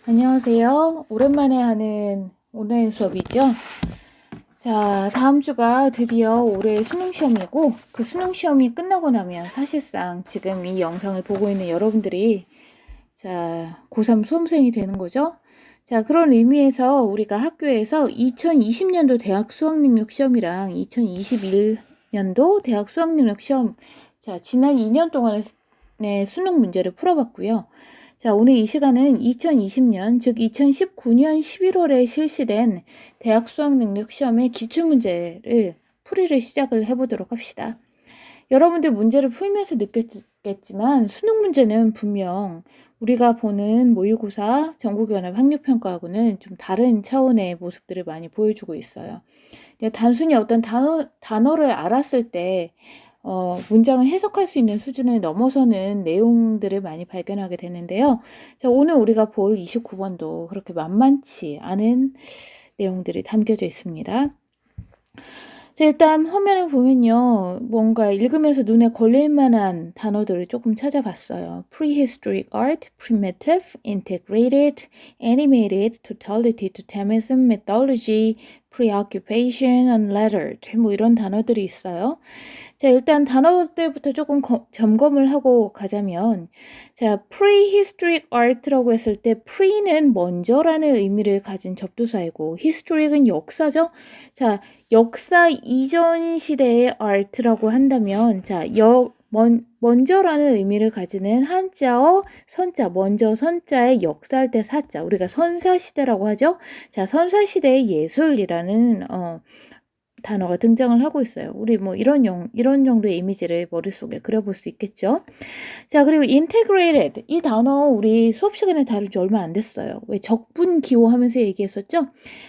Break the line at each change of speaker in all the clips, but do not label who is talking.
안녕하세요. 오랜만에 하는 온라인 수업이죠. 자, 다음 주가 드디어 올해 수능 시험이고, 그 수능 시험이 끝나고 나면 사실상 지금 이 영상을 보고 있는 여러분들이 고3 수험생이 되는 거죠. 자, 그런 의미에서 우리가 학교에서 2020년도 대학 수학능력 시험이랑 2021년도 대학 수학능력 시험, 지난 2년 동안의 수능 문제를 풀어봤고요. 자, 오늘 이 시간은 2020년, 즉 2019년 11월에 실시된 대학 수학능력 시험의 기출문제를 풀이를 시작을 해보도록 합시다. 여러분들 문제를 풀면서 느꼈겠지만 수능 문제는 분명 우리가 보는 모의고사, 전국연합 학력평가하고는 좀 다른 차원의 모습들을 많이 보여주고 있어요. 단순히 어떤 단어를 알았을 때 문장을 해석할 수 있는 수준을 넘어서는 내용들을 많이 발견하게 되는데요. 자, 오늘 우리가 볼 29번도 그렇게 만만치 않은 내용들이 담겨져 있습니다. 자, 일단 화면을 보면요. 뭔가 읽으면서 눈에 걸릴 만한 단어들을 조금 찾아봤어요. Prehistoric art, primitive, integrated, animated, totality, totemism, mythology, preoccupation, unlettered 뭐 이런 단어들이 있어요. 자, 일단 단어들부터 조금 점검을 하고 가자면, 자, prehistoric art라고 했을 때 pre는 먼저라는 의미를 가진 접두사이고 historic은 역사죠. 자, 역사 이전 시대의 art라고 한다면, 먼저라는 의미를 가지는 한자어 선자, 먼저 선자의 역사할 때 사자, 우리가 선사시대라고 하죠. 자, 선사시대의 예술이라는 단어가 등장을 하고 있어요. 우리 뭐 이런 정도의 이미지를 머릿속에 그려볼 수 있겠죠. 자, 그리고 integrated 이 단어 우리 수업 시간에 다룬 지 얼마 안 됐어요. 왜 적분 기호 하면서 얘기했었죠?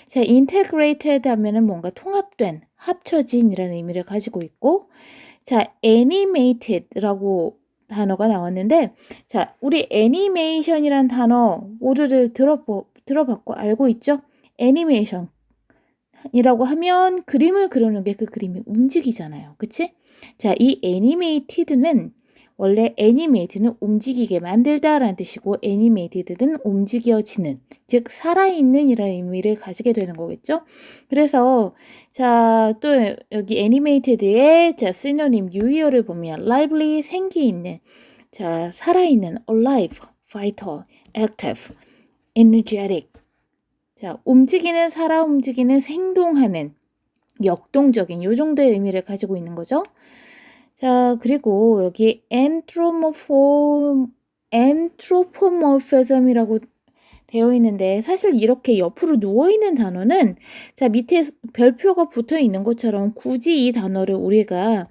자, integrated 하면은 뭔가 통합된, 합쳐진이라는 의미를 가지고 있고, 자, animated라고 단어가 나왔는데, 자, 우리 애니메이션이란 단어 모두들 들어봤고 알고 있죠? 애니메이션 이라고 하면 그림을 그리는 게 그 그림이 움직이잖아요. 그치? 자, 이 애니메이티드는 원래 애니메이트는 움직이게 만들다라는 뜻이고 애니메이티드는 움직여지는, 즉 살아있는 이라는 의미를 가지게 되는 거겠죠. 그래서 자, 또 여기 애니메이티드의 시노님 유의어를 보면 lively 생기 있는, 자, 살아있는 alive, vital, active, energetic. 자, 움직이는, 살아 움직이는, 생동하는, 역동적인 요 정도의 의미를 가지고 있는 거죠. 자, 그리고 여기 anthropomorphism이라고 되어 있는데, 사실 이렇게 옆으로 누워있는 단어는, 자, 밑에 별표가 붙어 있는 것처럼 굳이 이 단어를 우리가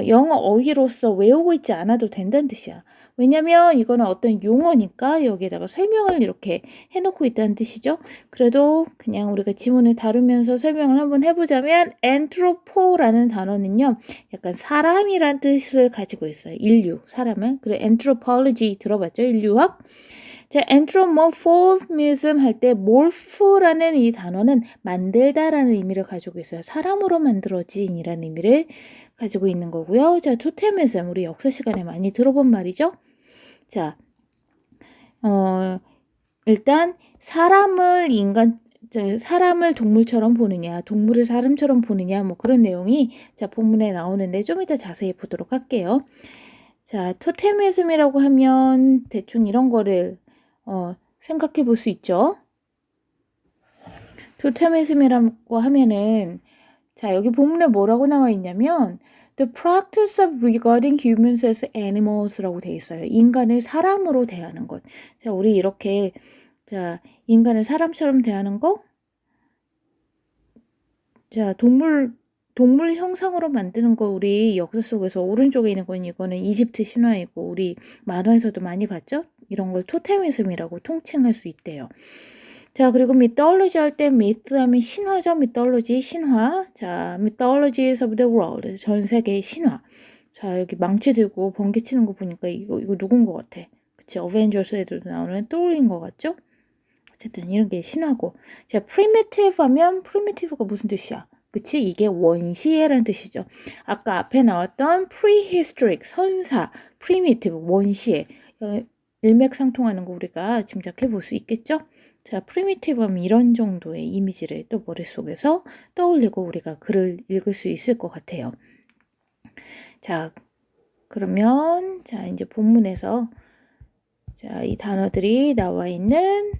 영어 어휘로서 외우고 있지 않아도 된다는 뜻이야. 왜냐면 이거는 어떤 용어니까 여기에다가 설명을 이렇게 해놓고 있다는 뜻이죠. 그래도 그냥 우리가 지문을 다루면서 설명을 한번 해보자면 anthropo라는 단어는요, 약간 사람이란 뜻을 가지고 있어요. 인류, 사람은. 그리고 anthropology 들어봤죠? 인류학. 자, anthropomorphism 할 때 morph라는 이 단어는 만들다라는 의미를 가지고 있어요. 사람으로 만들어진이라는 의미를 가지고 있는 거고요. 자, totemism 우리 역사 시간에 많이 들어본 말이죠. 자, 일단 사람을 동물처럼 보느냐, 동물을 사람처럼 보느냐, 뭐 그런 내용이 자, 본문에 나오는데 좀 이따 자세히 보도록 할게요. 자, 토테미즘이라고 하면 대충 이런 거를 생각해 볼 수 있죠. 토테미즘이라고 하면은, 자, 여기 본문에 뭐라고 나와 있냐면 The practice of regarding humans as animals라고 돼 있어요. 인간을 사람으로 대하는 것. 자, 우리 이렇게 인간을 사람처럼 대하는 거. 자, 동물 형상으로 만드는 거 우리 역사 속에서 오른쪽에 있는 건 이거는 이집트 신화이고 우리 만화에서도 많이 봤죠? 이런 걸 토테미즘이라고 통칭할 수 있대요. 자, 그리고 mythology 할 때 myth 하면 신화죠. mythology 신화. 자, mythologies of the world 전 세계의 신화. 자, 여기 망치 들고 번개 치는 거 보니까 이거 누군 것 같아. 그치? 어벤져스에도 나오는 또르인 것 같죠? 어쨌든 이런 게 신화고. 자, primitive 하면 primitive가 무슨 뜻이야? 그치? 이게 원시해라는 뜻이죠. 아까 앞에 나왔던 prehistoric, 선사, primitive, 원시해. 일맥상통하는 거 우리가 짐작해 볼 수 있겠죠? 자, primitive 하면 이런 정도의 이미지를 또 머릿속에서 떠올리고 우리가 글을 읽을 수 있을 것 같아요. 자, 그러면 자, 이제 본문에서 자, 이 단어들이 나와 있는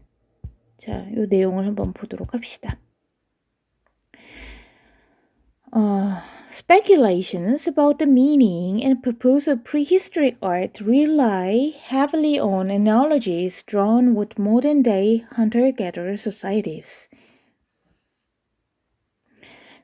자, 요 내용을 한번 보도록 합시다. Speculations about the meaning and purpose of prehistoric art rely heavily on analogies drawn with modern-day hunter-gatherer societies.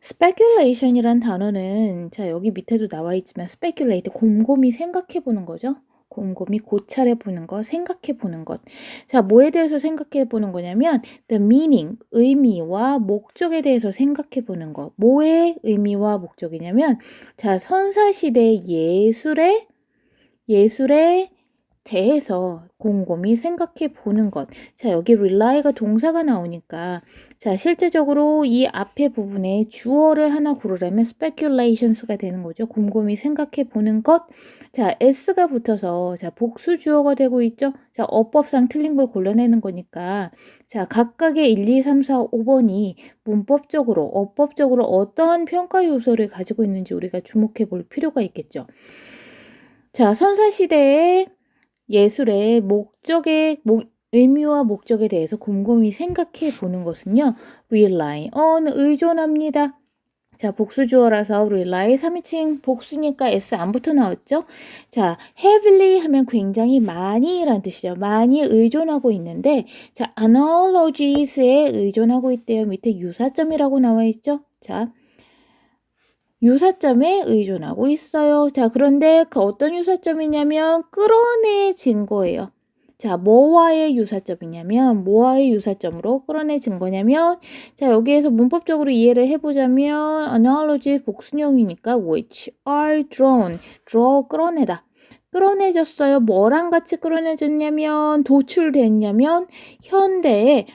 speculation이란 단어는 자 여기 밑에도 나와 있지만 speculate 곰곰이 생각해 보는 거죠. 곰곰이 고찰해 보는 것, 생각해 보는 것. 자, 뭐에 대해서 생각해 보는 거냐면 the meaning, 의미와 목적에 대해서 생각해 보는 것. 뭐의 의미와 목적이냐면 자, 선사시대 예술의 대해서 곰곰이 생각해 보는 것. 자, 여기 rely가 동사가 나오니까 자, 실제적으로 이 앞에 부분에 주어를 하나 고르려면 speculations가 되는 거죠. 곰곰이 생각해 보는 것. 자, s가 붙어서 자, 복수 주어가 되고 있죠. 자, 어법상 틀린 걸 골라내는 거니까 자, 각각의 1, 2, 3, 4, 5번이 문법적으로, 어법적으로 어떠한 평가 요소를 가지고 있는지 우리가 주목해 볼 필요가 있겠죠. 자, 선사시대의 예술의 의미와 목적에 대해서 곰곰이 생각해 보는 것은요. rely on 의존합니다. 자, 복수주어라서 rely 3인칭 복수니까 s 안 붙어 나왔죠. 자, heavily 하면 굉장히 많이라는 뜻이죠. 많이 의존하고 있는데 자, analogies에 의존하고 있대요. 밑에 유사점이라고 나와 있죠. 자, 유사점에 의존하고 있어요. 자, 그런데 그 어떤 유사점이냐면 끌어내진 거예요. 자, 뭐와의 유사점으로 끌어내진 거냐면 자, 여기에서 문법적으로 이해를 해보자면 analogy 복수형이니까 which are drawn, draw 끌어내다. 끌어내졌어요. 뭐랑 같이 끌어내졌냐면 도출됐냐면 현대의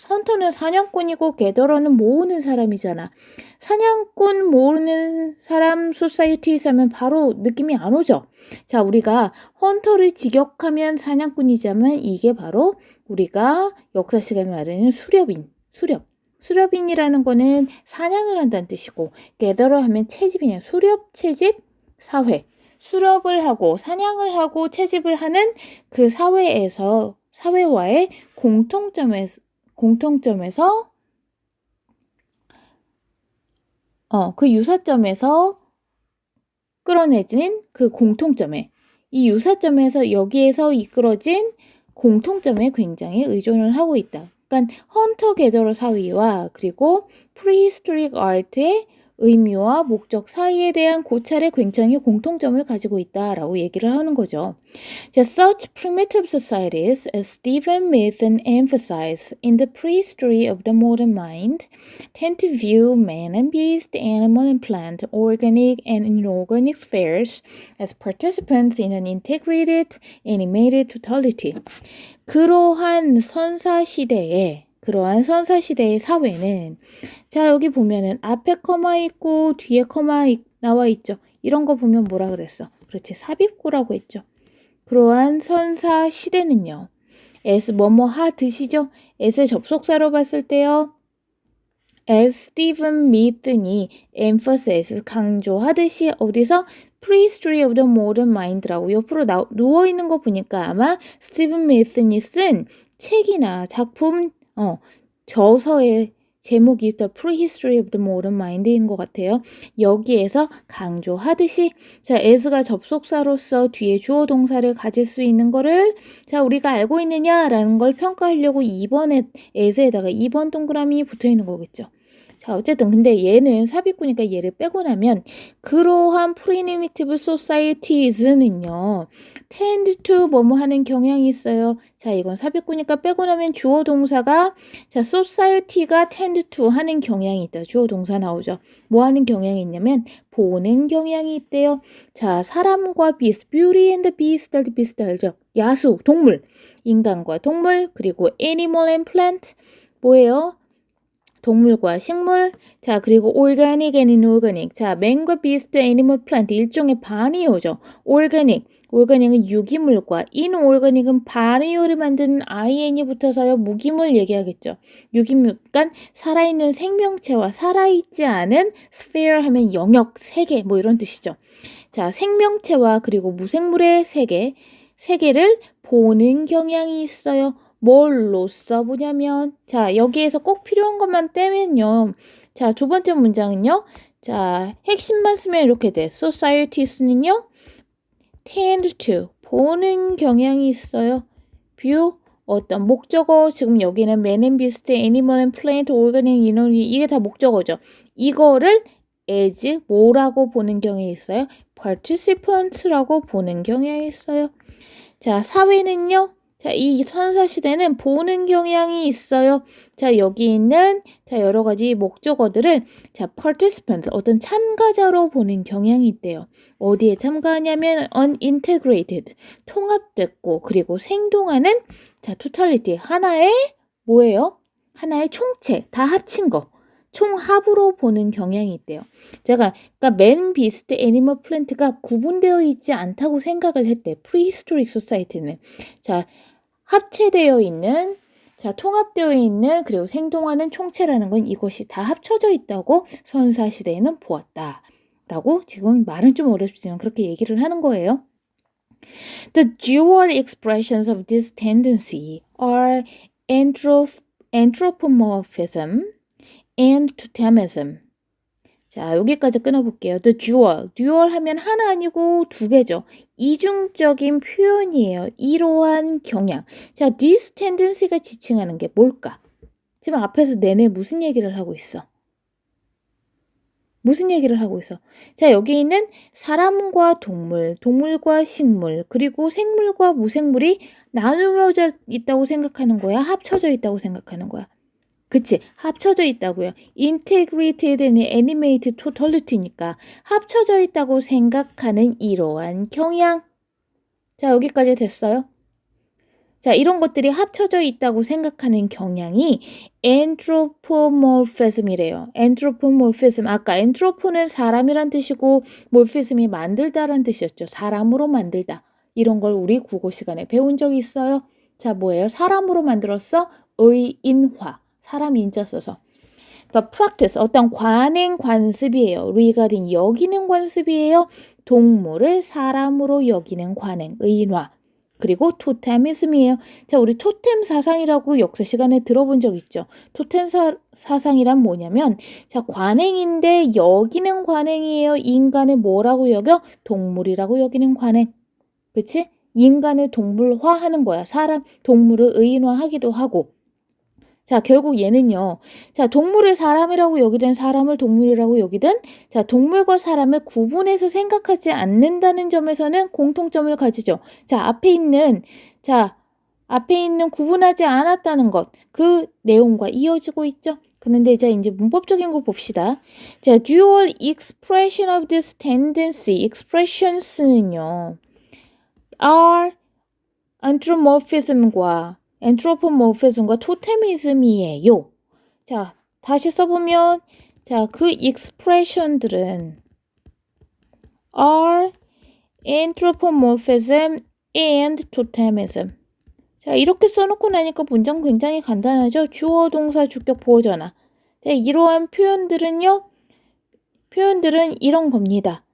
헌터는 사냥꾼이고 게더러는 모으는 사람이잖아. 사냥꾼 모으는 사람 소사이어티에서 하면 바로 느낌이 안 오죠. 자, 우리가 헌터를 직역하면 사냥꾼이자면 이게 바로 우리가 역사 시간에 말하는 수렵인이라는 거는 사냥을 한다는 뜻이고 게더러 하면 채집이냐. 채집, 사회. 수렵을 하고 사냥을 하고 채집을 하는 그 사회와의 공통점에서 그 유사점에서 끌어내진 그 공통점에 이 유사점에서 여기에서 이끌어진 공통점에 굉장히 의존을 하고 있다. 그러니까 헌터 게더러 사회와 그리고 프리히스토릭 아트의 의미와 목적 사이에 대한 고찰의 굉장히 공통점을 가지고 있다라고 얘기를 하는 거죠. 자, such primitive societies, as Stephen Mithen emphasized in the prehistory of the modern mind, tend to view man and beast, animal and plant, organic and inorganic spheres as participants in an integrated, animated totality. 그러한 선사시대의 사회는 자, 여기 보면은 앞에 커마 있고 뒤에 커마 나와 있죠. 이런 거 보면 뭐라 그랬어? 그렇지, 삽입구라고 했죠. 그러한 선사 시대는요. as 뭐뭐 하듯이죠. as의 접속사로 봤을 때요. as Stephen Mithen이 emphasize 강조하듯이 어디서 prehistory of the modern mind라고 옆으로 누워있는 거 보니까 아마 스티븐 미튼이 쓴 책이나 작품 저서의 제목이 The Prehistory of the Modern Mind인 것 같아요. 여기에서 강조하듯이 자, as가 접속사로서 뒤에 주어 동사를 가질 수 있는 거를 자, 우리가 알고 있느냐라는 걸 평가하려고 2번에 as에다가 2번 동그라미 붙어 있는 거겠죠. 자, 어쨌든 근데 얘는 삽입구니까 얘를 빼고 나면 그러한 primitive societies는요. tend to 뭐뭐 하는 경향이 있어요. 자, 이건 삽입구니까 빼고 나면 주어 동사가 자, society가 tend to 하는 경향이 있다. 주어 동사 나오죠. 뭐 하는 경향이 있냐면 보는 경향이 있대요. 자, 사람과 beast, beauty and the beast 알죠? 야수, 동물, 인간과 동물, 그리고 animal and plant 뭐예요? 동물과 식물, 자, 그리고 organic and inorganic. 자, man과 beast, animal, plant 일종의 반이 오죠. organic, organic은 유기물과 inorganic은 반의어를 만드는 in이 붙어서요. 무기물 얘기하겠죠. 유기물, 그러니까 살아있는 생명체와 살아있지 않은 sphere 하면 영역, 세계 뭐 이런 뜻이죠. 자, 생명체와 그리고 무생물의 세계를 보는 경향이 있어요. 뭘로 써보냐면, 자, 여기에서 꼭 필요한 것만 떼면요. 자, 두 번째 문장은요. 자, 핵심만 쓰면 이렇게 돼. societies는요. tend to, 보는 경향이 있어요. view, 어떤 목적어, 지금 여기는 man and beast, animal and plant, organic, inorganic, 이게 다 목적어죠. 이거를 as 뭐라고 보는 경향이 있어요? participant라고 보는 경향이 있어요. 자, 사회는요. 자, 이 선사시대는 보는 경향이 있어요. 자, 여기 있는 자 여러 가지 목적어들은 자, participant, 어떤 참가자로 보는 경향이 있대요. 어디에 참가하냐면 unintegrated, 통합됐고 그리고 생동하는 자, totality, 하나의 뭐예요? 하나의 총체, 다 합친 거. 총합으로 보는 경향이 있대요. 제가 그러니까 man, beast, animal, plant가 구분되어 있지 않다고 생각을 했대. prehistoric society는. 자, 합체되어 있는 자, 통합되어 있는 그리고 생동하는 총체라는 건 이것이 다 합쳐져 있다고 선사시대에는 보았다. 라고 지금 말은 좀 어렵지만 그렇게 얘기를 하는 거예요. The dual expressions of this tendency are anthropomorphism and totemism. 자, 여기까지 끊어볼게요. The dual 하면 하나 아니고 두 개죠. 이중적인 표현이에요. 이러한 경향. 자, this tendency가 지칭하는 게 뭘까? 지금 앞에서 내내 무슨 얘기를 하고 있어? 무슨 얘기를 하고 있어? 자, 여기 있는 사람과 동물, 동물과 식물, 그리고 생물과 무생물이 나누어져 있다고 생각하는 거야? 합쳐져 있다고 생각하는 거야? 그치? 합쳐져 있다고요. integrated and animated totality니까 합쳐져 있다고 생각하는 이러한 경향. 자, 여기까지 됐어요? 자, 이런 것들이 합쳐져 있다고 생각하는 경향이 anthropomorphism이래요. anthropomorphism. 아까 anthropo는 사람이란 뜻이고 morphism이 만들다란 뜻이었죠. 사람으로 만들다. 이런 걸 우리 국어 시간에 배운 적이 있어요. 자, 뭐예요? 사람으로 만들었어? 의인화. 사람 인자 써서. The practice, 어떤 관행 관습이에요. regarding, 여기는 관습이에요. 동물을 사람으로 여기는 관행, 의인화. 그리고 토테미즘이에요. 자, 우리 토템 사상이라고 역사 시간에 들어본 적 있죠. 토템 사상이란 뭐냐면, 자, 관행인데 여기는 관행이에요. 인간을 뭐라고 여겨? 동물이라고 여기는 관행. 그치? 인간을 동물화하는 거야. 사람, 동물을 의인화하기도 하고. 자, 결국 얘는요. 자, 동물을 사람이라고 여기든 사람을 동물이라고 여기든 자, 동물과 사람을 구분해서 생각하지 않는다는 점에서는 공통점을 가지죠. 자, 앞에 있는 구분하지 않았다는 것. 그 내용과 이어지고 있죠. 그런데 이제 문법적인 걸 봅시다. 자, dual expression of this tendency, expressions는요. are anthropomorphism과 토테미즘이에요. 자, 다시 써보면 자, 그 expression들은 are anthropomorphism and totemism. 자, 이렇게 써놓고 나니까 문장 굉장히 간단하죠? 주어, 동사, 주격, 보어전화. 자, 이러한 표현들은 이런 겁니다.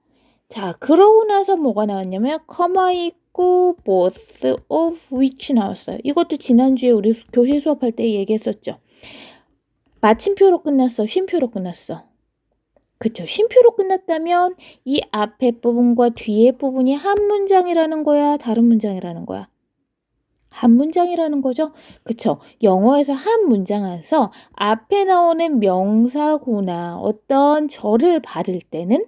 자, 그러고 나서 뭐가 나왔냐면 comma 있고 both of which 나왔어요. 이것도 지난주에 우리 교실 수업할 때 얘기했었죠. 마침표로 끝났어? 쉼표로 끝났어? 그쵸. 쉼표로 끝났다면 이 앞에 부분과 뒤에 부분이 한 문장이라는 거야? 다른 문장이라는 거야? 한 문장이라는 거죠. 그쵸. 영어에서 한 문장 안에서 앞에 나오는 명사구나 어떤 절을 받을 때는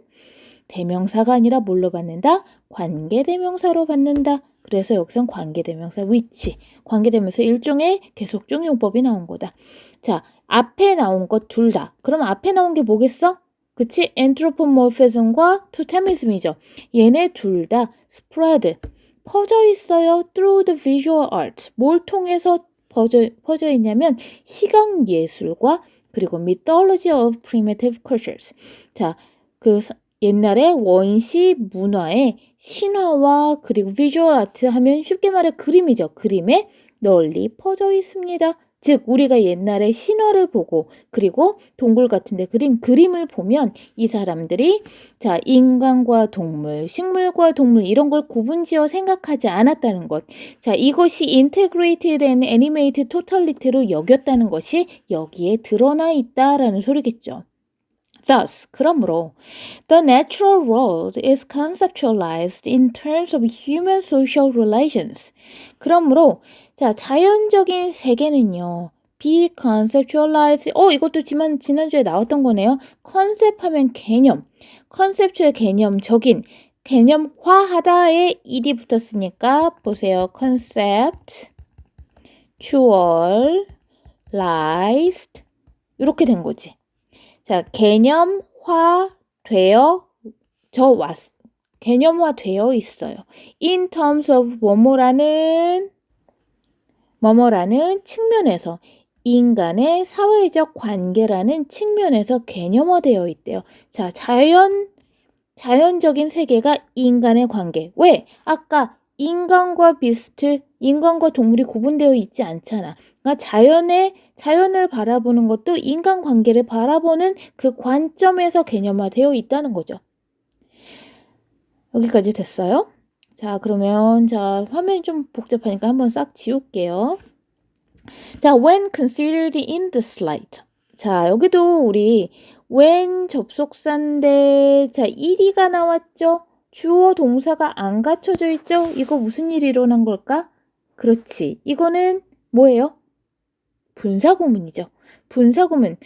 대명사가 아니라 뭘로 받는다? 관계대명사로 받는다. 그래서 여기선 관계대명사 which, 관계대명사 일종의 계속중 용법이 나온 거다. 자, 앞에 나온 것 둘 다. 그럼 앞에 나온 게 뭐겠어? 그치? anthropomorphism과 totemism이죠. 얘네 둘 다 spread, 퍼져 있어요. through the visual arts. 뭘 통해서 퍼져 있냐면 시각예술과 그리고 mythology of primitive cultures. 자, 그 옛날에 원시 문화의 신화와 그리고 비주얼 아트 하면 쉽게 말해 그림이죠. 그림에 널리 퍼져 있습니다. 즉 우리가 옛날에 신화를 보고 그리고 동굴 같은 데 그린 그림을 보면 이 사람들이 자 인간과 동물, 식물과 동물 이런 걸 구분지어 생각하지 않았다는 것. 자 이것이 integrated and animated totality로 여겼다는 것이 여기에 드러나 있다라는 소리겠죠. Thus, 그러므로 the natural world is conceptualized in terms of human social relations. 그러므로 자 자연적인 세계는요. be conceptualized. 이것도 지난주에 나왔던 거네요. 컨셉하면 개념. 컨셉추얼 개념적인 개념화하다에 ed이 붙었으니까 보세요. conceptualized 이렇게 된 거지. 자, 개념화되어 있어요. In terms of 뭐뭐라는 측면에서 인간의 사회적 관계라는 측면에서 개념화되어 있대요. 자, 자연적인 세계가 인간의 관계. 왜? 아까 인간과 동물이 구분되어 있지 않잖아. 그러니까 자연을 바라보는 것도 인간관계를 바라보는 그 관점에서 개념화되어 있다는 거죠. 여기까지 됐어요? 자, 그러면 화면이 좀 복잡하니까 한번 싹 지울게요. 자, when considered in this light. 자, 여기도 우리 when 접속사인데 ed가 나왔죠? 주어 동사가 안 갖춰져 있죠? 이거 무슨 일이 일어난 걸까? 그렇지. 이거는 뭐예요? 분사구문이죠. 분사구문에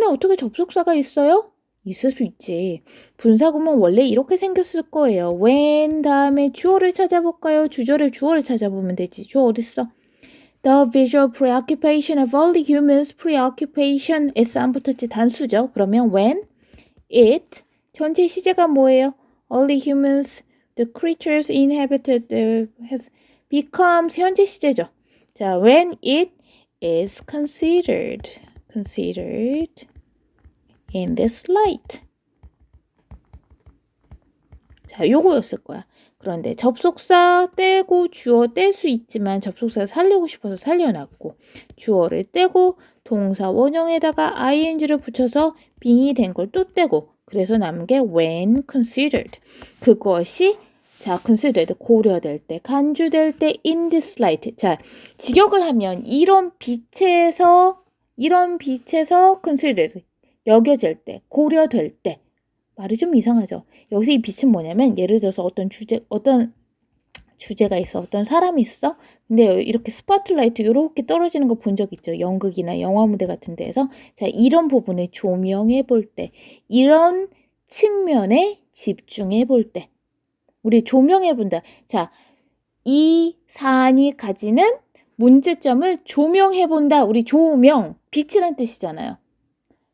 어떻게 접속사가 있어요? 있을 수 있지. 분사구문 원래 이렇게 생겼을 거예요. when 다음에 주어를 찾아볼까요? 주어를 찾아보면 되지. 주어 어딨어? The visual preoccupation of all the humans. preoccupation s 안 붙었지 단수죠. 그러면 when it 전체 시제가 뭐예요? All the humans, the creatures inhabited has becomes 현재 시제죠. 자, when it is considered in this light. 자, 요거였을 거야. 그런데 접속사 떼고 주어 뗄 수 있지만 접속사 살리고 싶어서 살려놨고 주어를 떼고 동사 원형에다가 ing를 붙여서 빙이 된 걸 또 떼고 그래서 남은 게 when considered. 그것이 considered 고려될 때, 간주될 때 in this light. 자, 직역을 하면 이런 빛에서 considered 여겨질 때, 고려될 때. 말이 좀 이상하죠. 여기서 이 빛은 뭐냐면 예를 들어서 어떤 주제가 있어. 어떤 사람이 있어. 근데 이렇게 스포트라이트 이렇게 떨어지는 거 본 적 있죠. 연극이나 영화 무대 같은 데에서. 자, 이런 부분을 조명해 볼 때, 이런 측면에 집중해 볼 때, 우리 조명해 본다. 자, 이 사안이 가지는 문제점을 조명해 본다. 우리 조명, 빛이란 뜻이잖아요.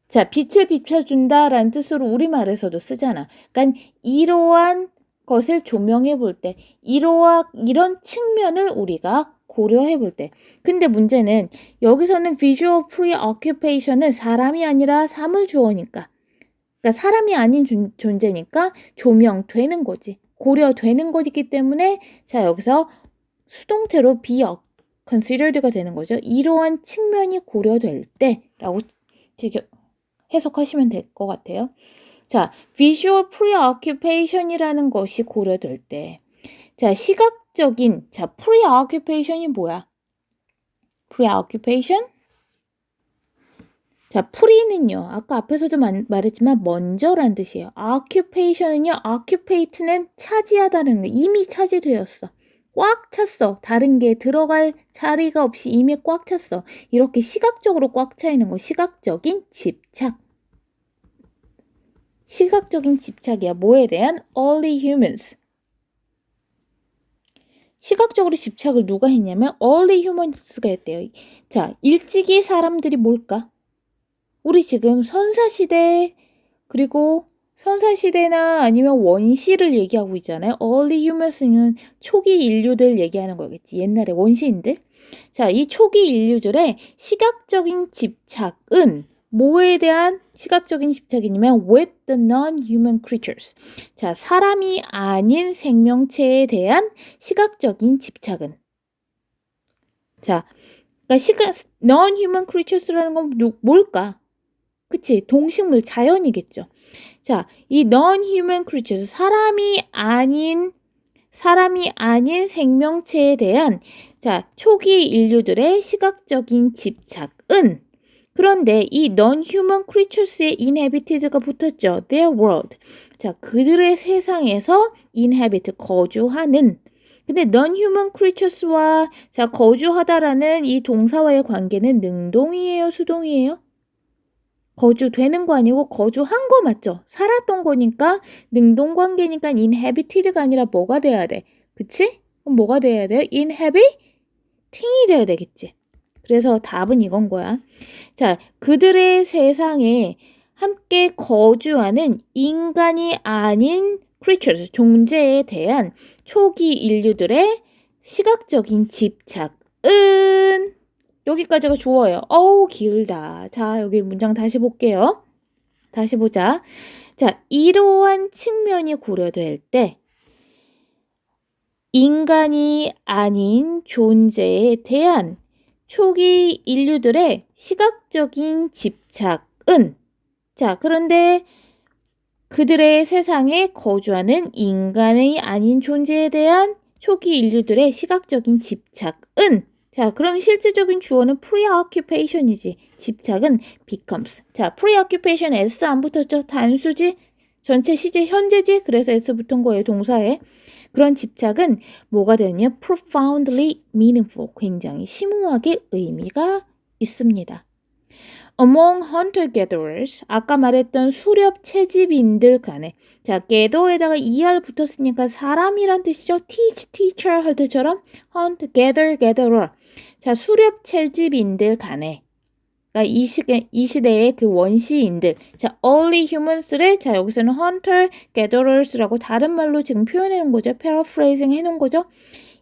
자, 빛을 비춰준다라는 뜻으로 우리말에서도 쓰잖아. 그러니까 이러한 것을 조명해 볼 때, 이런 측면을 우리가 고려해 볼 때. 근데 문제는 여기서는 visual preoccupation은 사람이 아니라 사물주어니까. 그러니까 사람이 아닌 존재니까 조명되는 거지. 고려되는 것이기 때문에 자, 여기서 수동태로 be considered가 되는 거죠. 이러한 측면이 고려될 때라고 해석하시면 될 것 같아요. 자, visual preoccupation이라는 것이 고려될 때. 자, 시각적인, preoccupation이 뭐야? preoccupation? 자, pre는요, 아까 앞에서도 말했지만 먼저란 뜻이에요. occupation은요, occupate는 차지하다는 거, 이미 차지되었어. 꽉 찼어. 다른 게 들어갈 자리가 없이 이미 꽉 찼어. 이렇게 시각적으로 꽉 차 있는 거, 시각적인 집착. 시각적인 집착이야. 뭐에 대한? All the humans. 시각적으로 집착을 누가 했냐면 all the humans가 했대요. 자, 일찍이 사람들이 뭘까? 우리 지금 선사시대 그리고 선사시대나 아니면 원시를 얘기하고 있잖아요. Early humans는 초기 인류들 얘기하는 거겠지. 옛날에 원시인들. 자, 이 초기 인류들의 시각적인 집착은 뭐에 대한 시각적인 집착이냐면 with the non-human creatures. 자, 사람이 아닌 생명체에 대한 시각적인 집착은. 자, 그러니까 non-human creatures라는 건 뭘까? 그치? 동식물, 자연이겠죠. 자, 이 non-human creatures, 사람이 아닌 생명체에 대한 자, 초기 인류들의 시각적인 집착은 그런데 이 non-human creatures의 inhabited가 붙었죠. Their world. 자, 그들의 세상에서 inhabit, 거주하는. 근데 non-human creatures와 자, 거주하다라는 이 동사와의 관계는 능동이에요, 수동이에요? 거주되는 거 아니고 거주한 거 맞죠? 살았던 거니까 능동 관계니까 inhabited가 아니라 뭐가 돼야 돼? 그치? 그럼 뭐가 돼야 돼요? inhabiting이 돼야 되겠지. 그래서 답은 이건 거야. 자, 그들의 세상에 함께 거주하는 인간이 아닌 creatures, 존재에 대한 초기 인류들의 시각적인 집착은 여기까지가 좋아요. 어우, 길다. 자, 여기 문장 다시 볼게요. 다시 보자. 자, 이러한 측면이 고려될 때 인간이 아닌 존재에 대한 초기 인류들의 시각적인 집착은 자, 그런데 그들의 세상에 거주하는 인간이 아닌 존재에 대한 초기 인류들의 시각적인 집착은 자, 그럼 실질적인 주어는 preoccupation이지. 집착은 becomes. 자, preoccupation s 안 붙었죠? 단수지, 전체 시제, 현재지. 그래서 s 붙은 거예요, 동사에. 그런 집착은 뭐가 되냐? profoundly meaningful. 굉장히 심오하게 의미가 있습니다. Among hunter-gatherers, 아까 말했던 수렵 채집인들 간에 자, gather에다가 er 붙었으니까 사람이란 뜻이죠. teach, teacher 할 때처럼 hunt, gather, gatherer. 자, 수렵 채집인들 간에 그러니까 이 시대의 그 원시인들. 자, early humans를 자, 여기서는 hunter-gatherers라고 다른 말로 지금 표현해 놓은 거죠. paraphrasing 해 놓은 거죠.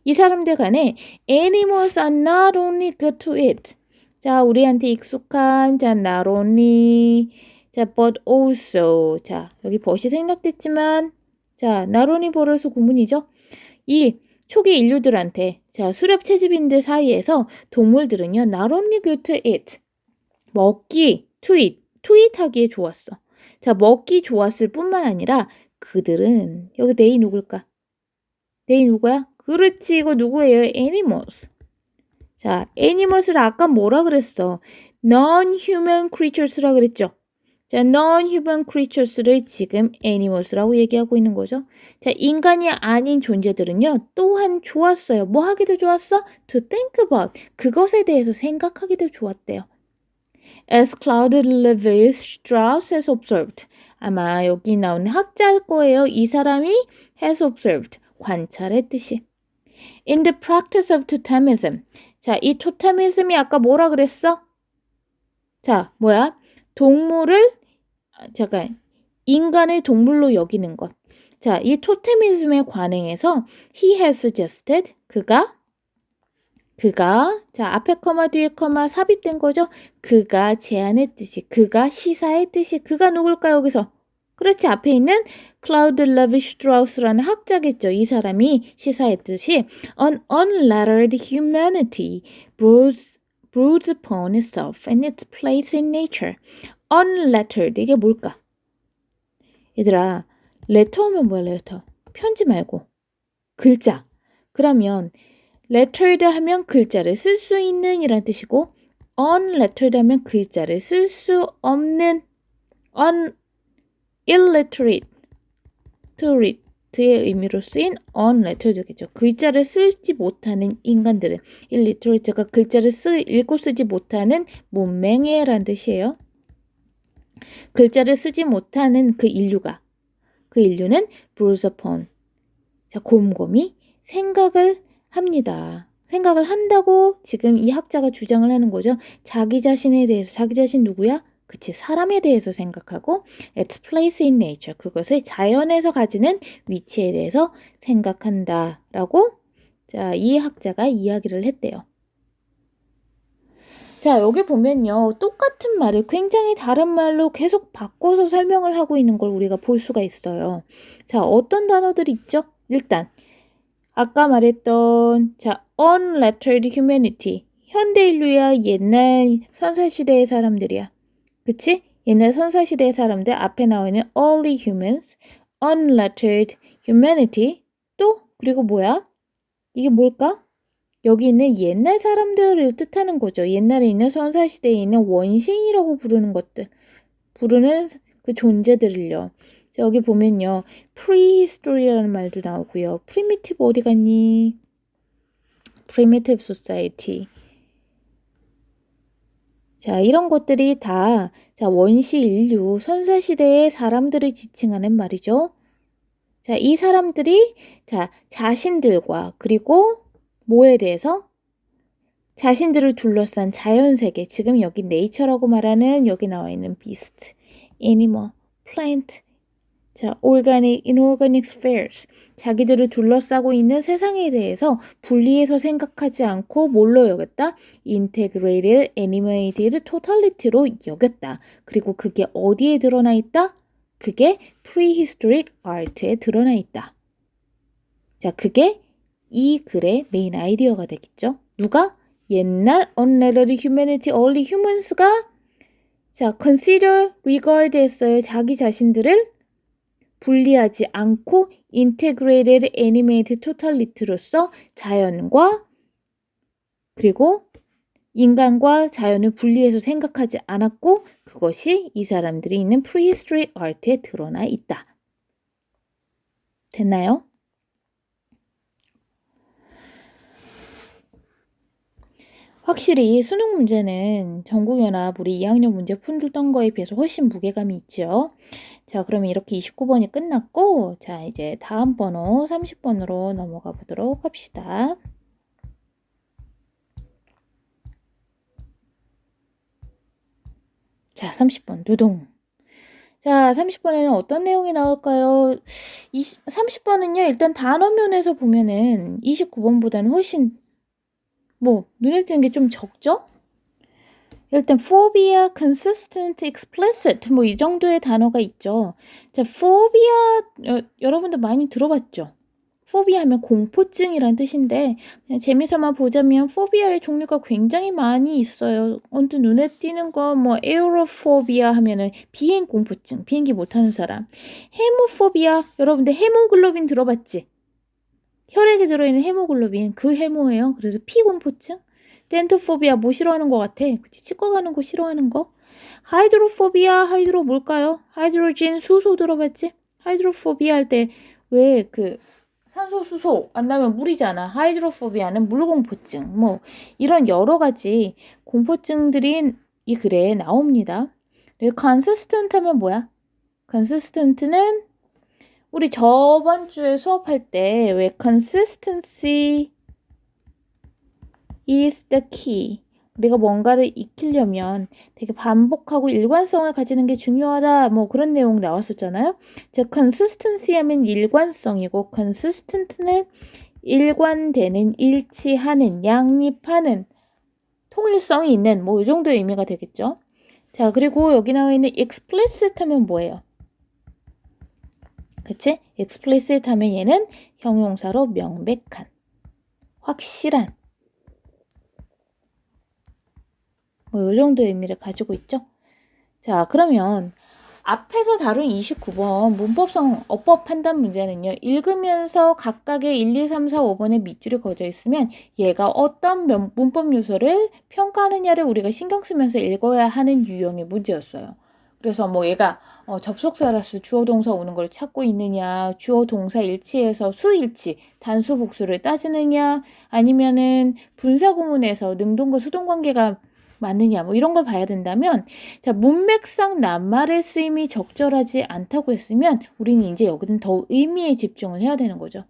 이 사람들 간에 animals are not only good to eat. 자, 우리한테 익숙한 자, not only 자, but also 자, 여기 but이 생략됐지만 자, not only but에서 구문이죠. 이 초기 인류들한테 자, 수렵 채집인들 사이에서 동물들은요, not only good to eat 먹기, to eat 하기에 좋았어. 자, 먹기 좋았을 뿐만 아니라 그들은 여기 they 누굴까? they 누구야? 그렇지, 이거 누구예요? animals. 자, animals를 아까 뭐라 그랬어? non-human creatures라 그랬죠? 자, non-human creatures를 지금 animals라고 얘기하고 있는 거죠. 자, 인간이 아닌 존재들은요, 또한 좋았어요. 뭐 하기도 좋았어? To think about. 그것에 대해서 생각하기도 좋았대요. As Claude Lévi-Strauss has observed. 아마 여기 나오는 학자일 거예요. 이 사람이 has observed. 관찰했듯이. In the practice of totemism. 자, 이 토테미즘이 아까 뭐라 그랬어? 자, 뭐야? 인간의 동물로 여기는 것. 자, 이 토테미즘에 관행해서 he has suggested, 그가, 자, 앞에 커마, 뒤에 커마 삽입된 거죠? 그가 제안했듯이, 그가 시사했듯이, 그가 누굴까요, 여기서? 그렇지, 앞에 있는 클라우드 레비-스트라우스라는 학자겠죠. 이 사람이 시사했듯이 An unlettered humanity broods upon itself and its place in nature. Unlettered, 이게 뭘까? 얘들아, letter 하면 뭐야, letter? 편지 말고 글자. 그러면 lettered 하면 글자를 쓸 수 있는 이란 뜻이고 unlettered 하면 글자를 쓸 수 없는 illiterate, 의 의미로 쓰인 unlettered겠죠. 글자를 쓰지 못하는 인간들은 illiterate가 글자를 읽고 쓰지 못하는 문맹애라는 뜻이에요. 글자를 쓰지 못하는 그 인류는 bruise upon, 자, 곰곰이 생각을 합니다. 생각을 한다고 지금 이 학자가 주장을 하는 거죠. 자기 자신에 대해서, 자기 자신 누구야? 그치, 사람에 대해서 생각하고 its place in nature, 그것을 자연에서 가지는 위치에 대해서 생각한다라고 자, 이 학자가 이야기를 했대요. 자, 여기 보면요. 똑같은 말을 굉장히 다른 말로 계속 바꿔서 설명을 하고 있는 걸 우리가 볼 수가 있어요. 자, 어떤 단어들이 있죠? 일단 아까 말했던 unlettered humanity. 현대 인류야 옛날 선사시대의 사람들이야. 그치? 옛날 선사시대의 사람들 앞에 나와 있는 early humans, unlettered humanity. 또 그리고 뭐야? 이게 뭘까? 여기 있는 옛날 사람들을 뜻하는 거죠. 옛날에 있는 선사시대에 있는 원시인이라고 부르는 것들. 부르는 그 존재들을요. 여기 보면요. prehistory라는 말도 나오고요. primitive 어디 갔니? primitive society. 자, 이런 것들이 다 원시 인류 선사시대의 사람들을 지칭하는 말이죠. 자, 이 사람들이 자신들과 그리고 뭐에 대해서? 자신들을 둘러싼 자연세계, 지금 여기 네이처라고 말하는 여기 나와 있는 beast, animal, plant, organic, inorganic spheres, 자기들을 둘러싸고 있는 세상에 대해서 분리해서 생각하지 않고 뭘로 여겼다? integrated, animated, totality로 여겼다. 그리고 그게 어디에 드러나 있다? 그게 prehistoric art에 드러나 있다. 자, 그게 이 글의 메인 아이디어가 되겠죠. 누가? 옛날 unlettered humanity, early humans가 consider, regard 했어요. 자기 자신들을 분리하지 않고 integrated, animated, totality로서 자연과 그리고 인간과 자연을 분리해서 생각하지 않았고 그것이 이 사람들이 있는 prehistoric art에 드러나 있다. 됐나요? 확실히 수능 문제는 전국연합 우리 2학년 문제 풀던 거에 비해서 훨씬 무게감이 있죠. 자, 그러면 이렇게 29번이 끝났고, 자, 이제 다음 번호 30번으로 넘어가 보도록 합시다. 자, 30번, 누동. 자, 30번에는 어떤 내용이 나올까요? 30번은요, 일단 단어면에서 보면은 29번보다는 훨씬 눈에 띄는 게 좀 적죠? 일단 phobia, consistent, explicit 이 정도의 단어가 있죠. 자, phobia 여러분들 많이 들어봤죠? phobia 하면 공포증이란 뜻인데 그냥 재미서만 보자면 phobia의 종류가 굉장히 많이 있어요. 언뜻 눈에 띄는 거 aerophobia 하면은 비행 공포증, 비행기 못 타는 사람. hemophobia 여러분들 헤모글로빈 들어봤지? 혈액에 들어있는 헤모글로빈 그 헤모예요. 그래서 피 공포증. 덴토포비아 뭐 싫어하는 것 같아? 그치? 치과 가는 거 싫어하는 거? 하이드로포비아 하이드로 뭘까요? 하이드로진 수소 들어봤지? 하이드로포비아 할 때 왜 산소 수소 안 나면 물이잖아. 하이드로포비아는 물공포증 이런 여러 가지 공포증들이 이 글에 나옵니다. consistent 하면 뭐야? consistent는 우리 저번 주에 수업할 때 왜 consistency is the key. 우리가 뭔가를 익히려면 되게 반복하고 일관성을 가지는 게 중요하다. 그런 내용 나왔었잖아요. consistency 하면 일관성이고 consistent는 일관되는, 일치하는, 양립하는, 통일성이 있는 이 정도의 의미가 되겠죠. 자, 그리고 여기 나와 있는 explicit 하면 뭐예요? 그치? explicit 하면 얘는 형용사로 명백한, 확실한 이 정도의 의미를 가지고 있죠. 자, 그러면 앞에서 다룬 29번 문법성 어법 판단 문제는요. 읽으면서 각각의 1, 2, 3, 4, 5번의 밑줄이 그어져 있으면 얘가 어떤 문법 요소를 평가하느냐를 우리가 신경 쓰면서 읽어야 하는 유형의 문제였어요. 그래서 얘가 접속사라서 주어 동사 오는 걸 찾고 있느냐, 주어 동사 일치에서 수일치, 단수 복수를 따지느냐, 아니면은 분사 구문에서 능동과 수동 관계가 맞느냐 이런 걸 봐야 된다면 문맥상 낱말의 쓰임이 적절하지 않다고 했으면 우리는 이제 여기는 더 의미에 집중을 해야 되는 거죠.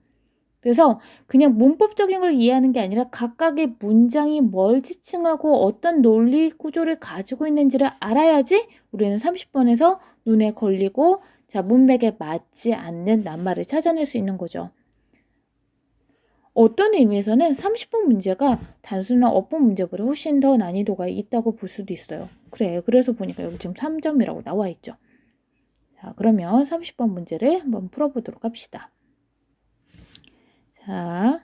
그래서 그냥 문법적인 걸 이해하는 게 아니라 각각의 문장이 뭘 지칭하고 어떤 논리 구조를 가지고 있는지를 알아야지 우리는 30번에서 눈에 걸리고 문맥에 맞지 않는 낱말을 찾아낼 수 있는 거죠. 어떤 의미에서는 30번 문제가 단순한 어법 문제보다 훨씬 더 난이도가 있다고 볼 수도 있어요. 그래, 그래서 보니까 여기 지금 3점이라고 나와 있죠. 자, 그러면 30번 문제를 한번 풀어보도록 합시다. 자,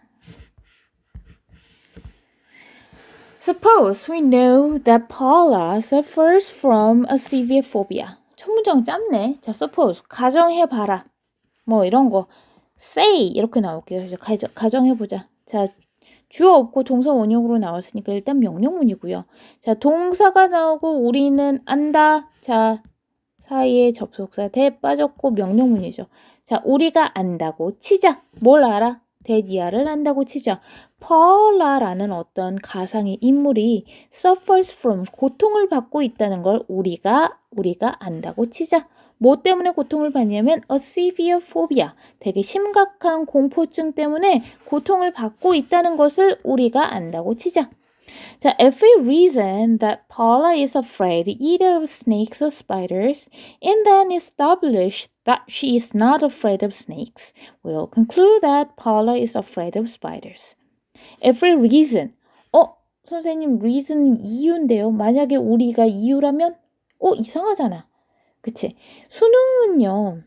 Suppose we know that Paula suffers from a severe phobia. 첫 문장 짧네. 자, suppose 가정해봐라. 뭐 이런 거 say 이렇게 나올게요. 가정해보자. 자, 주어 없고 동사 원형으로 나왔으니까 일단 명령문이고요. 자, 동사가 나오고 우리는 안다. 자, 사이에 접속사 대 빠졌고 명령문이죠. 자, 우리가 안다고 치자. 뭘 알아? 대디아를 안다고 치자. 펄라라는 어떤 가상의 인물이 suffers from 고통을 받고 있다는 걸 우리가 안다고 치자. 뭐 때문에 고통을 받냐면 a severe phobia, 되게 심각한 공포증 때문에 고통을 받고 있다는 것을 우리가 안다고 치자. 자, if we reason that Paula is afraid either of snakes or spiders, and then establish that she is not afraid of snakes, we'll conclude that Paula is afraid of spiders. If we reason, 선생님, reason은 이유인데요. 만약에 우리가 이유라면, 이상하잖아. 그치? 수능은요,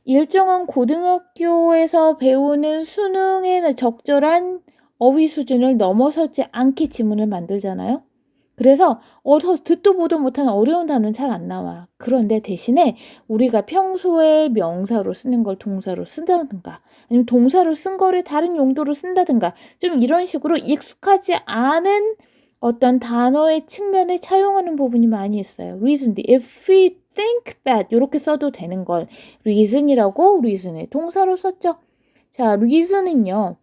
일정한 고등학교에서 배우는 수능에 적절한 어휘 수준을 넘어서지 않게 지문을 만들잖아요. 그래서 듣도 보도 못하는 어려운 단어는 잘 안 나와. 그런데 대신에 우리가 평소에 명사로 쓰는 걸 동사로 쓴다든가 아니면 동사로 쓴 거를 다른 용도로 쓴다든가 좀 이런 식으로 익숙하지 않은 어떤 단어의 측면을 차용하는 부분이 많이 있어요. reason, if we think that 이렇게 써도 되는 걸 reason이라고 reason을 동사로 썼죠. 자, reason은요.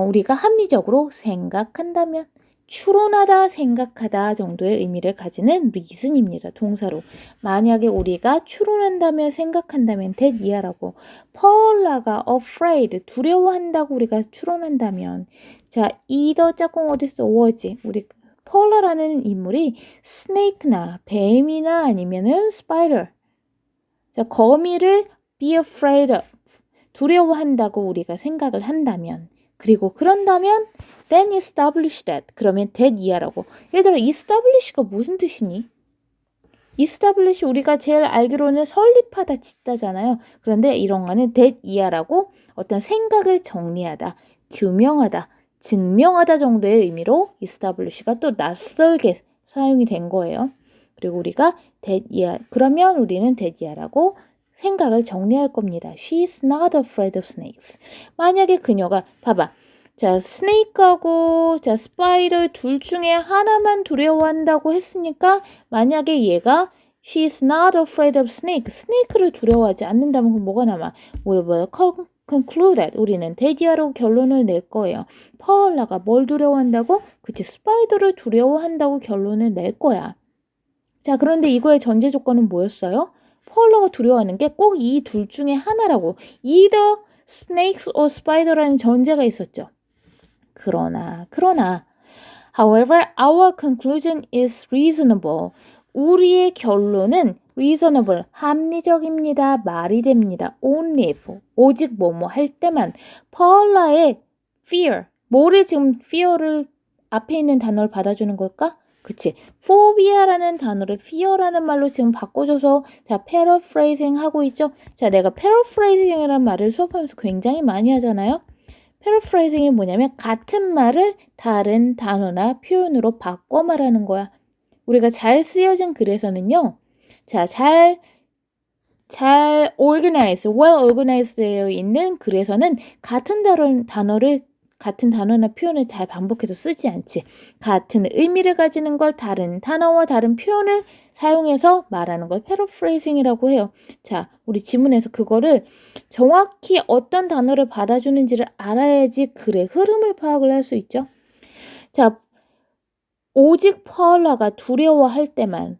우리가 합리적으로 생각한다면 추론하다, 생각하다 정도의 의미를 가지는 reason입니다. 동사로. 만약에 우리가 추론한다면, 생각한다면 that 이하라고. 펄라가 afraid, 두려워한다고 우리가 추론한다면 자, either 짝꿍 어딨어? was. 우리 펄라라는 인물이 snake나 뱀이나 아니면은 spider. 자, 거미를 be afraid of. 두려워한다고 우리가 생각을 한다면 그리고 그런다면 then establish that. 그러면 that 이하라고. 얘들아, establish가 무슨 뜻이니? establish 우리가 제일 알기로는 설립하다, 짓다잖아요. 그런데 이런 거는 that 이하라고 어떤 생각을 정리하다, 규명하다, 증명하다 정도의 의미로 establish가 또 낯설게 사용이 된 거예요. 그리고 우리가 that 이하, 그러면 우리는 that 이하라고 생각을 정리할 겁니다. She is not afraid of snakes. 만약에 그녀가 봐봐. 자, 스네이크하고 자, 스파이더 둘 중에 하나만 두려워한다고 했으니까 만약에 얘가 She is not afraid of snake. 스네이크를 두려워하지 않는다면 그럼 뭐가 남아? We will conclude that. 우리는 대디아로 결론을 낼 거예요. 파울라가 뭘 두려워한다고? 그치, 스파이더를 두려워한다고 결론을 낼 거야. 자, 그런데 이거의 전제 조건은 뭐였어요? 파울라가 두려워하는 게 꼭 이 둘 중에 하나라고. either snakes or spider라는 전제가 있었죠. 그러나 however, our conclusion is reasonable. 우리의 결론은 reasonable, 합리적입니다. 말이 됩니다. only if, 오직 뭐뭐 할 때만. 파울라의 fear, 뭐를 지금 fear를 앞에 있는 단어를 받아주는 걸까? 그치. phobia라는 단어를 fear라는 말로 지금 바꿔줘서 자, paraphrasing 하고 있죠. 자, 내가 paraphrasing이라는 말을 수업하면서 굉장히 많이 하잖아요. paraphrasing이 뭐냐면 같은 말을 다른 단어나 표현으로 바꿔 말하는 거야. 우리가 잘 쓰여진 글에서는요. 자, 잘 organize, well organized 되어 있는 글에서는 같은 단어나 표현을 잘 반복해서 쓰지 않지. 같은 의미를 가지는 걸 다른 단어와 다른 표현을 사용해서 말하는 걸 paraphrasing이라고 해요. 자, 우리 지문에서 그거를 정확히 어떤 단어를 받아주는지를 알아야지 글의 흐름을 파악을 할 수 있죠. 자, 오직 파울라가 두려워할 때만,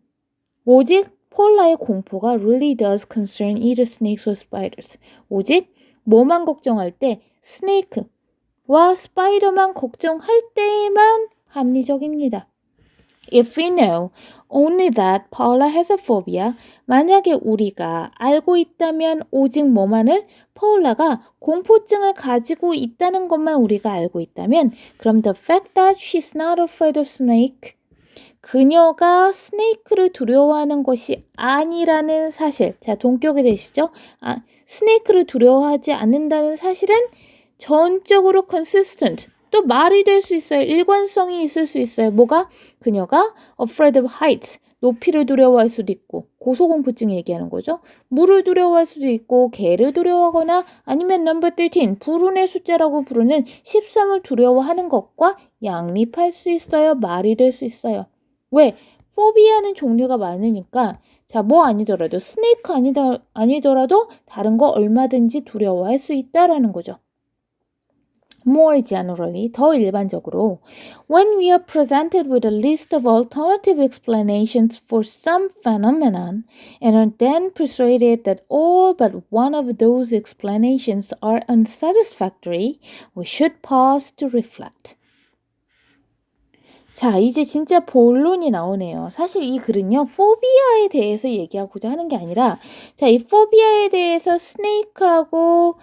오직 폴라의 공포가 really does concern either snakes or spiders. 오직 뭐만 걱정할 때 스네이크와 스파이더만 걱정할 때만 합리적입니다. If we know only that Paula has a phobia, 만약에 우리가 알고 있다면 오직 뭐만을 파울라가 공포증을 가지고 있다는 것만 우리가 알고 있다면 그럼 the fact that she's not afraid of snake 그녀가 스네이크를 두려워하는 것이 아니라는 사실. 자, 동격이 되시죠? 스네이크를 두려워하지 않는다는 사실은 전적으로 consistent. 또 말이 될 수 있어요. 일관성이 있을 수 있어요. 뭐가? 그녀가 afraid of heights. 높이를 두려워할 수도 있고 고소공포증 얘기하는 거죠. 물을 두려워할 수도 있고 개를 두려워하거나 아니면 number 13 불운의 숫자라고 부르는 13을 두려워하는 것과 양립할 수 있어요. 말이 될 수 있어요. 왜? 포비아는 종류가 많으니까 자, 뭐 아니더라도 스네이크 아니더라도 다른 거 얼마든지 두려워할 수 있다라는 거죠. More generally, 더 일반적으로 when we are presented with a list of alternative explanations for some phenomenon and are then persuaded that all but one of those explanations are unsatisfactory, we should pause to reflect. 자, 이제 진짜 본론이 나오네요. 사실 이 글은요, 포비아에 대해서 얘기하고자 하는 게 아니라, 자, 이 포비아에 대해서 스네이크하고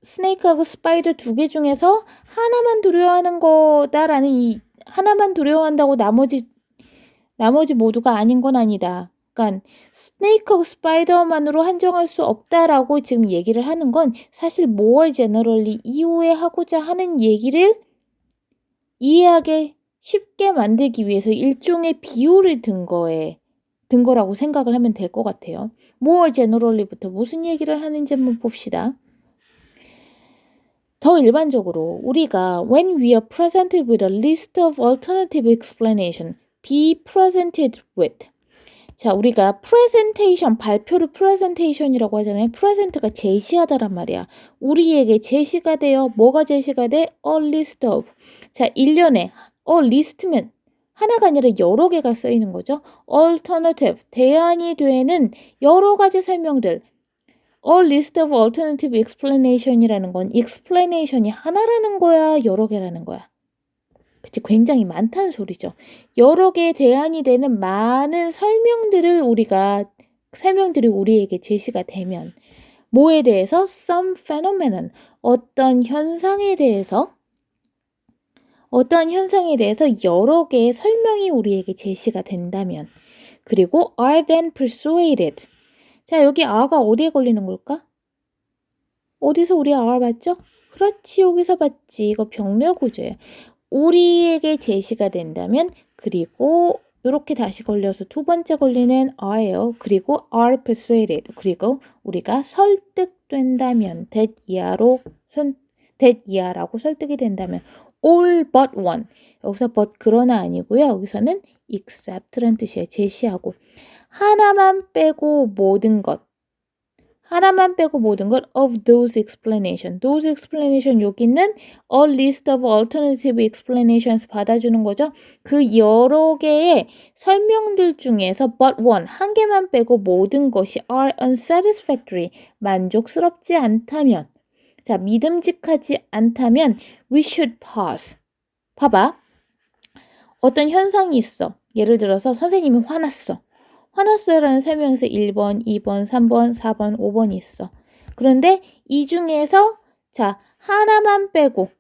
스파이더 두 개 중에서 하나만 두려워하는 거다라는 이 하나만 두려워한다고 나머지 모두가 아닌 건 아니다. 그러니까 스네이크하고 스파이더만으로 한정할 수 없다라고 지금 얘기를 하는 건 사실 more generally 이후에 하고자 하는 얘기를 이해하게 쉽게 만들기 위해서 일종의 비유를 든 거라고 생각을 하면 될 것 같아요. more generally부터 무슨 얘기를 하는지 한번 봅시다. 더 일반적으로 우리가 when we are presented with a list of alternative explanation, be presented with 자, 우리가 presentation, 발표를 presentation이라고 하잖아요. present가 제시하다란 말이야. 우리에게 제시가 돼요. 뭐가 제시가 돼? a list of. 자, 일련의 list면 하나가 아니라 여러 개가 쓰이는 거죠. alternative, 대안이 되는 여러 가지 설명들. A list of alternative explanation이라는 건 explanation이 하나라는 거야, 여러 개라는 거야. 그치, 굉장히 많다는 소리죠. 여러 개의 대안이 되는 많은 설명들이 우리에게 제시가 되면 뭐에 대해서? Some phenomenon, 어떤 현상에 대해서 여러 개의 설명이 우리에게 제시가 된다면 그리고 are then persuaded. 자, 여기 are가 어디에 걸리는 걸까? 어디서 우리 are 봤죠? 그렇지, 여기서 봤지. 이거 병렬 구조예요. 우리에게 제시가 된다면 그리고 이렇게 다시 걸려서 두 번째 걸리는 are예요. 그리고 are persuaded. 그리고 우리가 설득된다면 that yeah라고 설득이 된다면 all but one. 여기서 but 그러나 아니고요. 여기서는 except란 뜻이에요. 제시하고 하나만 빼고 모든 것 of those explanation. those explanation 여기는 a list of alternative explanations 받아주는 거죠. 그 여러 개의 설명들 중에서 but one, 한 개만 빼고 모든 것이 are unsatisfactory, 만족스럽지 않다면 자, 믿음직하지 않다면 we should pause. 봐봐. 어떤 현상이 있어. 예를 들어서 선생님이 화났어요라는 설명에서 1번, 2번, 3번, 4번, 5번이 있어. 그런데 이 중에서 자, 하나만 빼고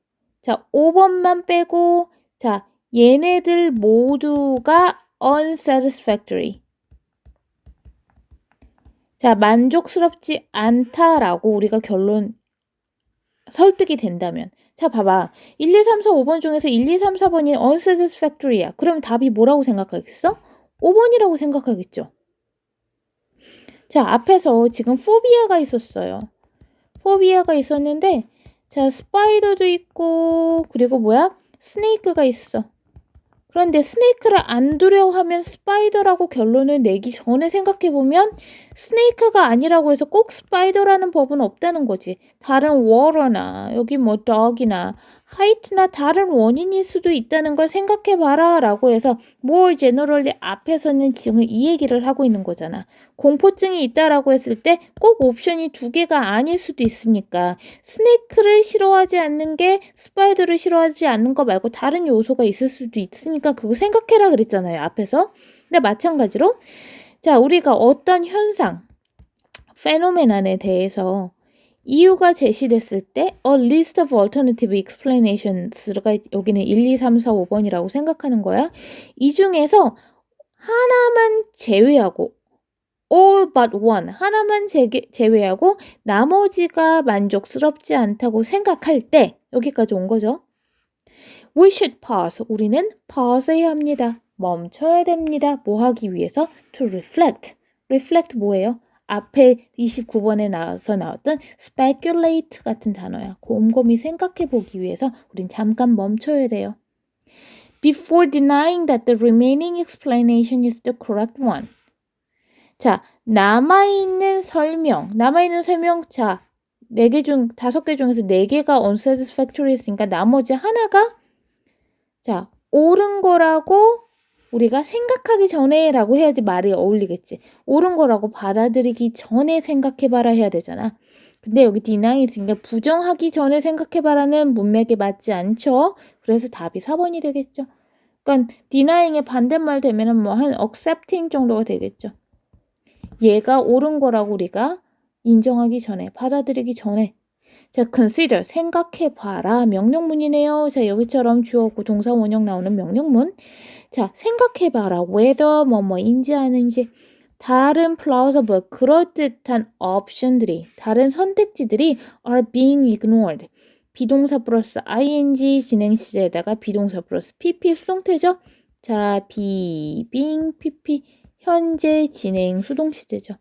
자, 5번만 빼고 자, 얘네들 모두가 unsatisfactory. 자, 만족스럽지 않다라고 우리가 설득이 된다면 자, 봐봐. 1, 2, 3, 4, 5번 중에서 1, 2, 3, 4번이 unsatisfactory야. 그럼 답이 뭐라고 생각하겠어? 5번이라고 생각하겠죠. 자, 앞에서 지금 포비아가 있었어요. 포비아가 있었는데 자, 스파이더도 있고 그리고 뭐야? 스네이크가 있어. 그런데 스네이크를 안 두려워하면 스파이더라고 결론을 내기 전에 생각해보면 스네이크가 아니라고 해서 꼭 스파이더라는 법은 없다는 거지. 다른 워러나 여기 뭐 dog이나 height나 다른 원인일 수도 있다는 걸 생각해봐라 라고 해서 more generally 앞에서는 지금 이 얘기를 하고 있는 거잖아. 공포증이 있다라고 했을 때 꼭 옵션이 두 개가 아닐 수도 있으니까 스네이크를 싫어하지 않는 게 스파이더를 싫어하지 않는 거 말고 다른 요소가 있을 수도 있으니까 그거 생각해라 그랬잖아요. 앞에서. 근데 마찬가지로 자, 우리가 어떤 현상, 페노메넌에 대해서 이유가 제시됐을 때 a list of alternative explanations가 여기는 1, 2, 3, 4, 5번이라고 생각하는 거야. 이 중에서 하나만 제외하고 all but one 하나만 제외하고 나머지가 만족스럽지 않다고 생각할 때 여기까지 온 거죠. We should pause. 우리는 pause 해야 합니다. 멈춰야 됩니다. 뭐 하기 위해서? To reflect. reflect 뭐예요? 앞에 29번에 나왔던 speculate 같은 단어야. 곰곰이 생각해 보기 위해서 우린 잠깐 멈춰야 돼요. Before denying that the remaining explanation is the correct one. 자, 남아있는 설명. 자, 5개 중에서 4개가 unsatisfactory 했으니까 나머지 하나가 자, 옳은 거라고 우리가 생각하기 전에 라고 해야지 말이 어울리겠지. 옳은 거라고 받아들이기 전에 생각해봐라 해야 되잖아. 근데 여기 denying 있으니까 부정하기 전에 생각해봐라는 문맥에 맞지 않죠. 그래서 답이 4번이 되겠죠. 그러니까 denying의 반대말 되면은 뭐 한 accepting 정도가 되겠죠. 얘가 옳은 거라고 우리가 인정하기 전에, 받아들이기 전에. 자, consider, 생각해봐라. 명령문이네요. 자, 여기처럼 주어고 동사 원형 나오는 명령문. 자, 생각해봐라. whether 뭐뭐인지 아닌지 다른 plausible, 그럴듯한 옵션들이, 다른 선택지들이 are being ignored. 비동사 플러스 ing 진행 시제에다가 비동사 플러스 pp 수동태죠. 자, being, pp 현재 진행 수동 시제죠.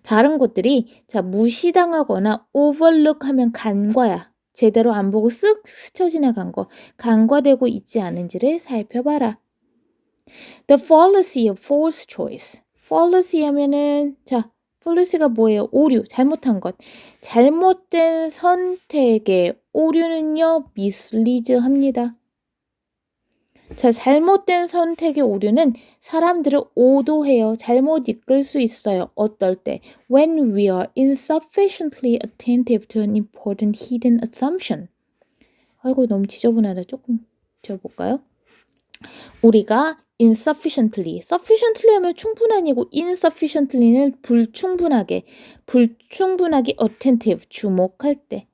다른 것들이 자 무시당하거나 overlook 하면 간과야. 제대로 안 보고 쓱 스쳐 지나간 거. 간과되고 있지 않은지를 살펴봐라. The fallacy of false choice. fallacy 하면은 자 fallacy가 뭐예요? 오류, 잘못한 것. 잘못된 선택의 오류는요. mislead 합니다. 자, 잘못된 선택의 오류는 사람들을 오도해요. 잘못 이끌 수 있어요. 어떨 때? When we are insufficiently attentive to an important hidden assumption. 아이고, 너무 지저분하다. 조금 지워볼까요? 우리가 insufficiently, sufficiently 하면 충분한이고 insufficiently는 불충분하게 attentive, 주목할 때,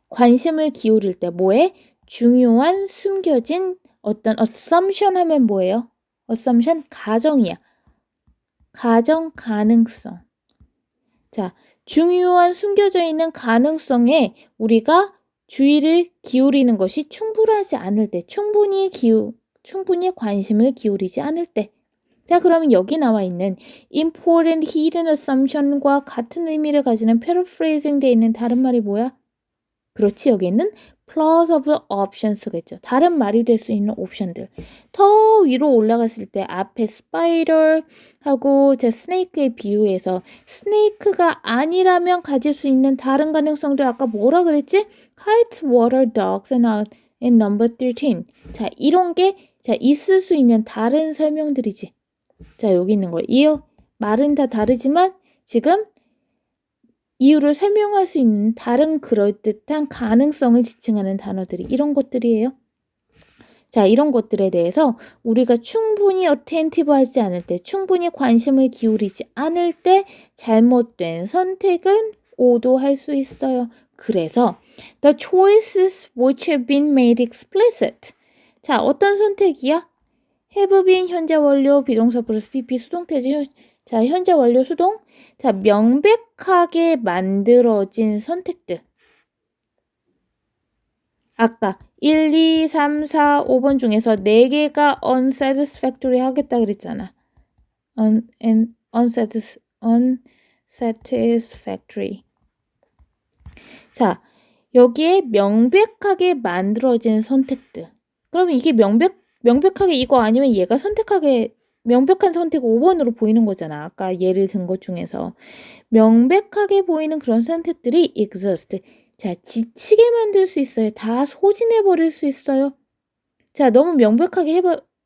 관심을 기울일 때 뭐에? 중요한 숨겨진 어떤 assumption 하면 뭐예요? assumption 가정이야. 가정 가능성. 자, 중요한 숨겨져 있는 가능성에 우리가 주의를 기울이는 것이 충분하지 않을 때, 충분히 관심을 기울이지 않을 때. 자, 그러면 여기 나와 있는 important hidden assumption과 같은 의미를 가지는 paraphrasing 되어 있는 다른 말이 뭐야? 그렇지, 여기 있는 plausible options겠죠. 다른 말이 될 수 있는 옵션들. 더 위로 올라갔을 때 앞에 spider하고 제 snake에 비유해서 snake가 아니라면 가질 수 있는 다른 가능성들 아까 뭐라 그랬지? height, water, dogs and number 13. 자, 이런 게 자, 있을 수 있는 다른 설명들이지. 자, 여기 있는 거. 이 말은 다 다르지만 지금 이유를 설명할 수 있는 다른 그럴듯한 가능성을 지칭하는 단어들이 이런 것들이에요. 자, 이런 것들에 대해서 우리가 충분히 attentive하지 않을 때, 충분히 관심을 기울이지 않을 때 잘못된 선택은 오도할 수 있어요. 그래서 the choices which have been made explicit. 자, 어떤 선택이야? have been 현재 완료 비동사 플러스 pp 수동태죠. 자, 현재 완료 수동. 자, 명백하게 만들어진 선택들. 아까 1, 2, 3, 4, 5번 중에서 4개가 unsatisfactory 하겠다 그랬잖아. unsatisfactory. 자, 여기에 명백하게 만들어진 선택들. 그러면 이게 명백하게 이거 아니면 얘가 명백한 선택 5번으로 보이는 거잖아. 아까 예를 든 것 중에서. 명백하게 보이는 그런 선택들이 exist. 자, 지치게 만들 수 있어요. 다 소진해 버릴 수 있어요. 자, 너무 명백하게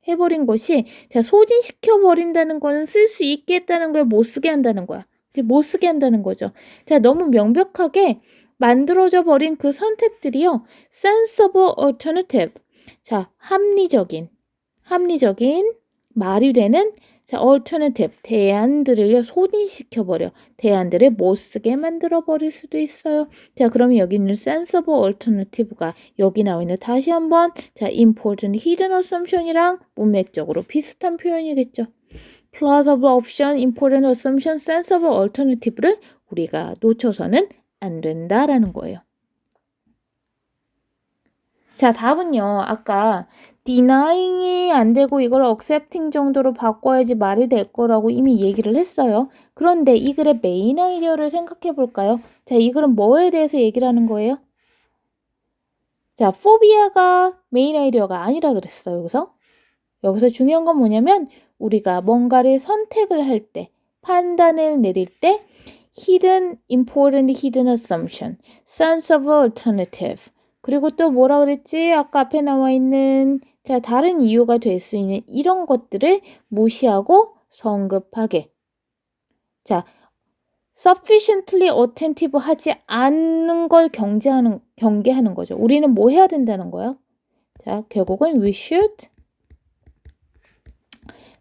해버린 것이, 자, 소진시켜 버린다는 거는 쓸 수 있게 했다는 거야, 못 쓰게 한다는 거야. 이제 못 쓰게 한다는 거죠. 자, 너무 명백하게 만들어져 버린 그 선택들이요, sensible alternative. 자, 합리적인 말이 되는, 자, alternative, 대안들을요, 소진시켜버려. 대안들을 못 쓰게 만들어버릴 수도 있어요. 자, 그러면 여기 있는 sensible alternative가 여기 나와 있는, 다시 한번, 자, important hidden assumption이랑 문맥적으로 비슷한 표현이겠죠. plausible option, important assumption, sensible alternative를 우리가 놓쳐서는 안 된다라는 거예요. 자, 다음은요. 아까 denying이 안 되고 이걸 accepting 정도로 바꿔야지 말이 될 거라고 이미 얘기를 했어요. 그런데 이 글의 메인 아이디어를 생각해 볼까요? 자, 이 글은 뭐에 대해서 얘기를 하는 거예요? 자, 포비아가 메인 아이디어가 아니라 그랬어요. 여기서 중요한 건 뭐냐면, 우리가 뭔가를 선택을 할 때, 판단을 내릴 때 important hidden assumption, sensible alternative, 그리고 또 뭐라 그랬지? 아까 앞에 나와 있는, 자, 다른 이유가 될 수 있는 이런 것들을 무시하고 성급하게, 자, sufficiently attentive 하지 않는 걸 경계하는 거죠. 우리는 뭐 해야 된다는 거야? 자, 결국은 we should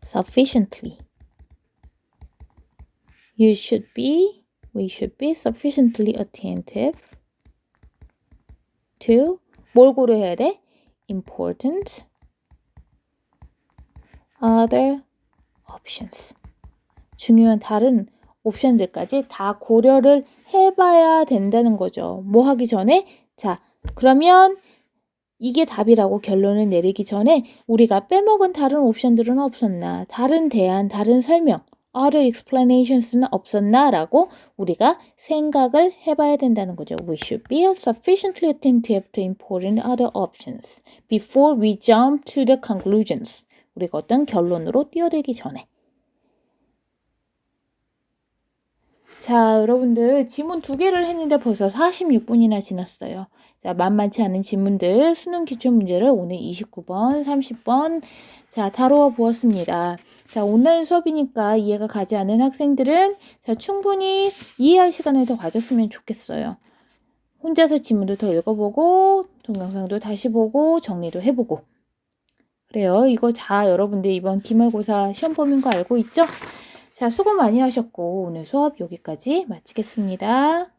sufficiently, we should be sufficiently attentive to, 뭘 고려해야 돼? important other options. 중요한 다른 옵션들까지 다 고려를 해봐야 된다는 거죠. 뭐 하기 전에? 자, 그러면 이게 답이라고 결론을 내리기 전에 우리가 빼먹은 다른 옵션들은 없었나? 다른 대안, 다른 설명, other explanations는 없었나? 라고 우리가 생각을 해봐야 된다는 거죠. We should be sufficiently attentive to important other options before we jump to the conclusions. 우리가 어떤 결론으로 뛰어들기 전에. 자, 여러분들 지문 2개를 했는데 벌써 46분이나 지났어요. 자, 만만치 않은 지문들, 수능 기출문제를 오늘 29번, 30번 자, 다루어 보았습니다. 자, 온라인 수업이니까 이해가 가지 않은 학생들은, 자, 충분히 이해할 시간을 더 가졌으면 좋겠어요. 혼자서 지문도 더 읽어보고 동영상도 다시 보고 정리도 해보고. 그래요. 이거 다 여러분들 이번 기말고사 시험 보는 거 알고 있죠? 자, 수고 많이 하셨고 오늘 수업 여기까지 마치겠습니다.